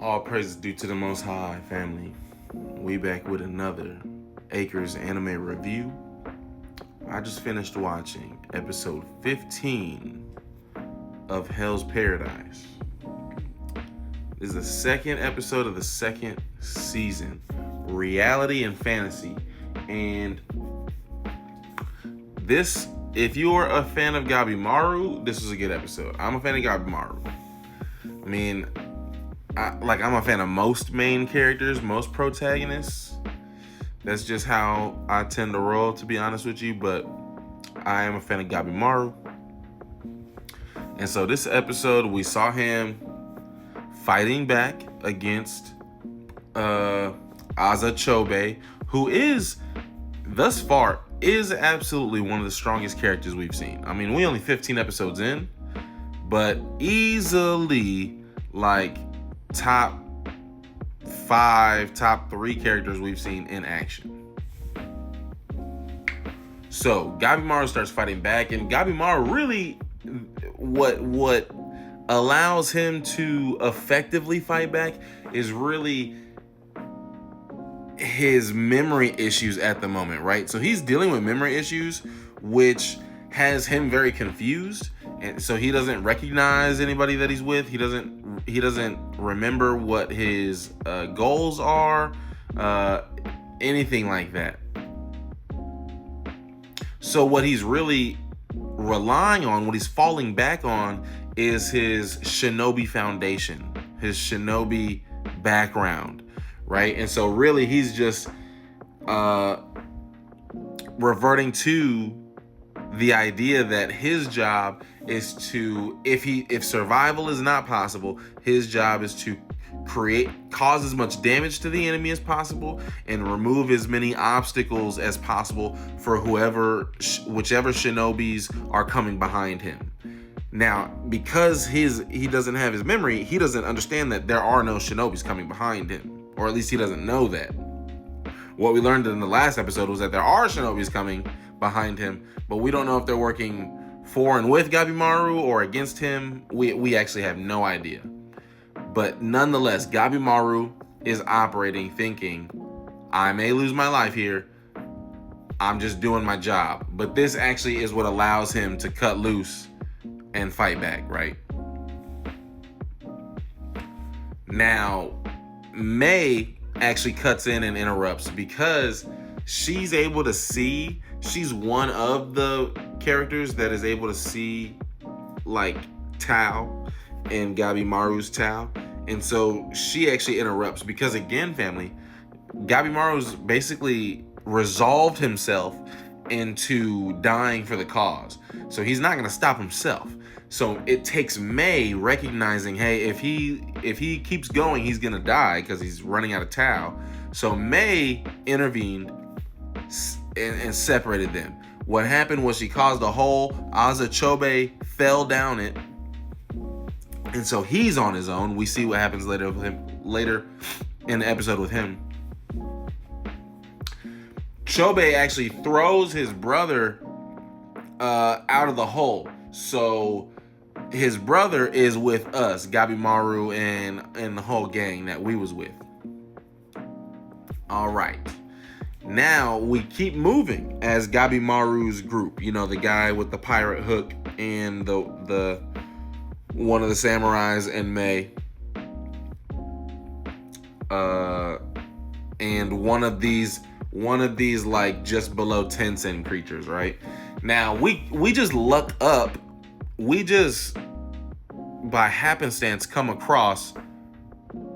All praises due to the Most High, family. We back with another Acres anime review. I just finished watching episode 15 of Hell's Paradise. This is the second episode of the second season, reality and fantasy. And this, if you're a fan of Gabimaru, this was a good episode. I'm a fan of Gabimaru. I mean, I'm a fan of most main characters, most protagonists. That's just how I tend to roll, to be honest with you. But I am a fan of Gabimaru. And so this episode, we saw him fighting back against Aza Chobe, who is, thus far, is absolutely one of the strongest characters we've seen. I mean, we only 15 episodes in, but easily, top 5, top 3 characters we've seen in action. So Gabimaru starts fighting back, and Gabimaru really, what allows him to effectively fight back is really his memory issues at the moment, right? So he's dealing with memory issues, which has him very confused, and so he doesn't recognize anybody that he's with. He doesn't remember what his goals are, anything like that. So what he's really relying on, what he's falling back on, is his shinobi foundation, his shinobi background, right? And so really he's just reverting to the idea that his job is to, if survival is not possible, his job is to cause as much damage to the enemy as possible and remove as many obstacles as possible for whichever shinobis are coming behind him. Now, because he doesn't have his memory, he doesn't understand that there are no shinobis coming behind him, or at least he doesn't know that. What we learned in the last episode was that there are shinobis coming behind him, but we don't know if they're working for and with Gabimaru or against him. We actually have no idea. But nonetheless, Gabimaru is operating thinking, I may lose my life here, I'm just doing my job. But this actually is what allows him to cut loose and fight back, right? Now, May actually cuts in and interrupts because she's able to see, she's one of the characters that is able to see Tao and Gabimaru's Tao. And so she actually interrupts because, again, family, Gabimaru's basically resolved himself into dying for the cause. So he's not going to stop himself. So it takes May recognizing, hey, if he keeps going, he's going to die because he's running out of Tao. So May intervened and separated them. What happened was she caused a hole. Aza Chobe fell down it. And so he's on his own. We see what happens later in the episode with him. Chobe actually throws his brother out of the hole. So his brother is with us, Gabimaru and the whole gang that we was with. All right. Now we keep moving as Gabimaru's group. You know, the guy with the pirate hook and the one of the samurais and May. And one of these just below 10 cent creatures, right? Now we just luck up. We just by happenstance come across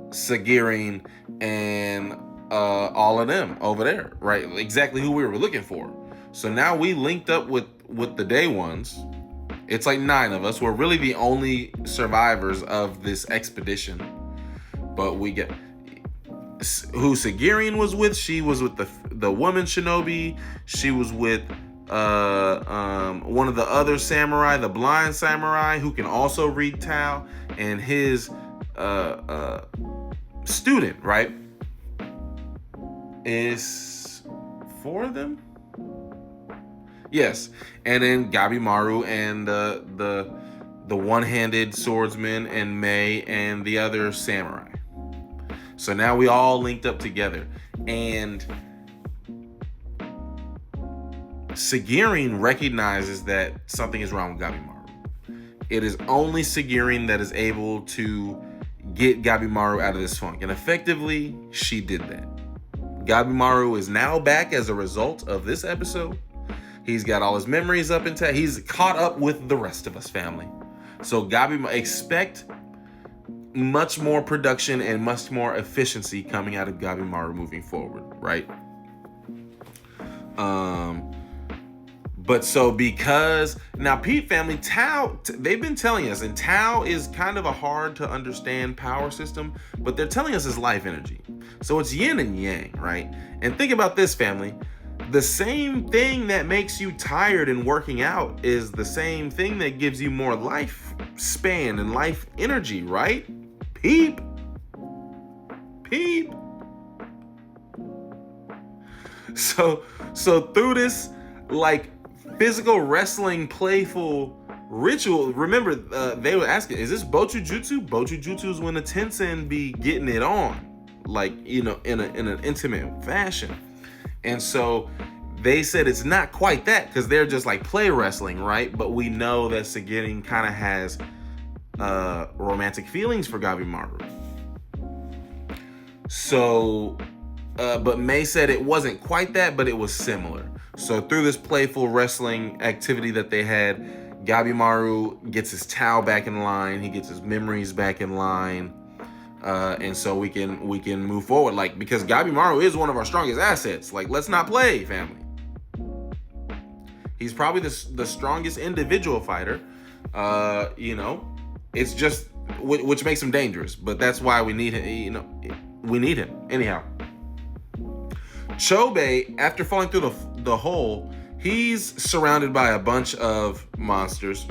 Sagirin and all of them over there, right? Exactly who we were looking for. So now we linked up with the day ones. It's 9 of us. We're really the only survivors of this expedition. But we get who Sagirin was with. She was with the woman shinobi. She was with one of the other samurai, the blind samurai, who can also read Tao, and his student, right? Is 4 of them? Yes. And then Gabimaru and the one-handed swordsman and May and the other samurai. So now we all linked up together. And Sagirin recognizes that something is wrong with Gabimaru. It is only Sagirin that is able to get Gabimaru out of this funk. And effectively, she did that. Gabimaru is now back as a result of this episode. He's got all his memories up intact. He's caught up with the rest of us, family. So expect much more production and much more efficiency coming out of Gabimaru moving forward, right? But so because now Pete family, Tao, they've been telling us, and Tao is kind of a hard to understand power system, but they're telling us it's life energy. So it's yin and yang, right? And think about this, family. The same thing that makes you tired and working out is the same thing that gives you more life span and life energy, right? Peep. So through this like physical wrestling playful ritual, remember they were asking, is this Bochujutsu? Bochujutsu is when the Tenzin be getting it on, like, you know, in an intimate fashion. And so they said it's not quite that, because they're just like play wrestling, right? But we know that Sagirin kind of has romantic feelings for Gabimaru. So, but May said it wasn't quite that, but it was similar. So through this playful wrestling activity that they had, Gabimaru gets his Tao back in line. He gets his memories back in line. And so we can move forward, like, because Gabimaru is one of our strongest assets. Like, let's not play, family. He's probably the strongest individual fighter. You know, it's just which makes him dangerous. But that's why we need him. You know, we need him anyhow. Chobei, after falling through the hole, he's surrounded by a bunch of monsters.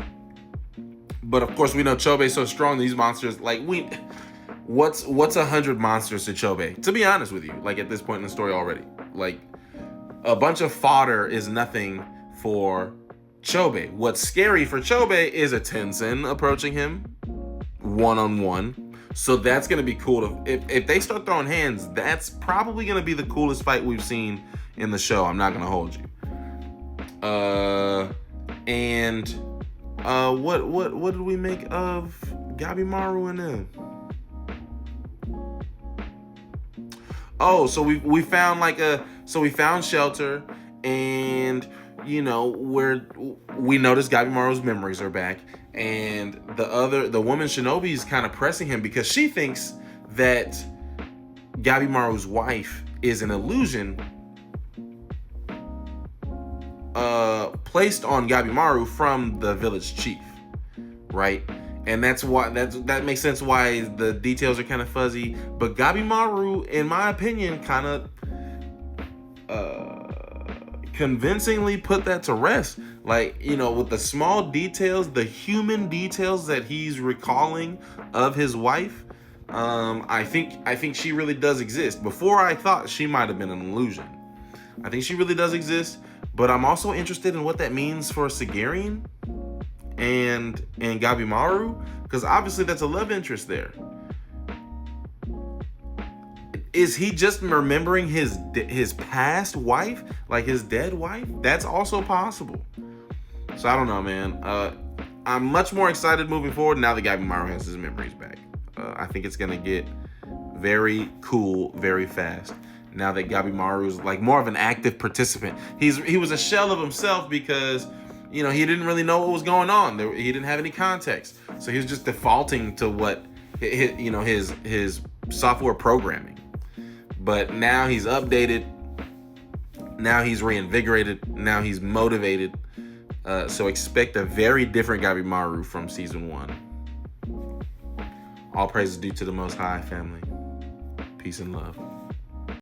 But of course, we know Chobei's so strong. These monsters, like what's 100 monsters to Chobei? To be honest with you, like at this point in the story already, like a bunch of fodder is nothing for Chobei. What's scary for Chobei is a Tenzin approaching him one-on-one. So that's going to be cool. If they start throwing hands, that's probably going to be the coolest fight we've seen in the show. I'm not going to hold you. What did we make of Gabimaru and them? Oh, so we found we found shelter, and you know, we noticed Gabimaru's memories are back, and the woman shinobi is kind of pressing him because she thinks that Gabimaru's wife is an illusion placed on Gabimaru from the village chief, right? And that's why that makes sense why the details are kind of fuzzy. But Gabimaru, in my opinion, kind of convincingly put that to rest. Like, you know, with the small details, the human details that he's recalling of his wife, I think she really does exist. Before I thought she might have been an illusion. I think she really does exist. But I'm also interested in what that means for Sagirin and Gabimaru, because obviously that's a love interest there. Is he just remembering his past wife, like his dead wife? That's also possible. So I don't know, man. I'm much more excited moving forward now that Gabimaru has his memories back. I think it's gonna get very cool very fast now that Gabimaru's like more of an active participant. He was a shell of himself because, you know, he didn't really know what was going on. He didn't have any context, so he was just defaulting to what his software programming. But now he's updated. Now he's reinvigorated. Now he's motivated. So expect a very different Gabimaru from season 1. All praise is due to the Most High, family. Peace and love.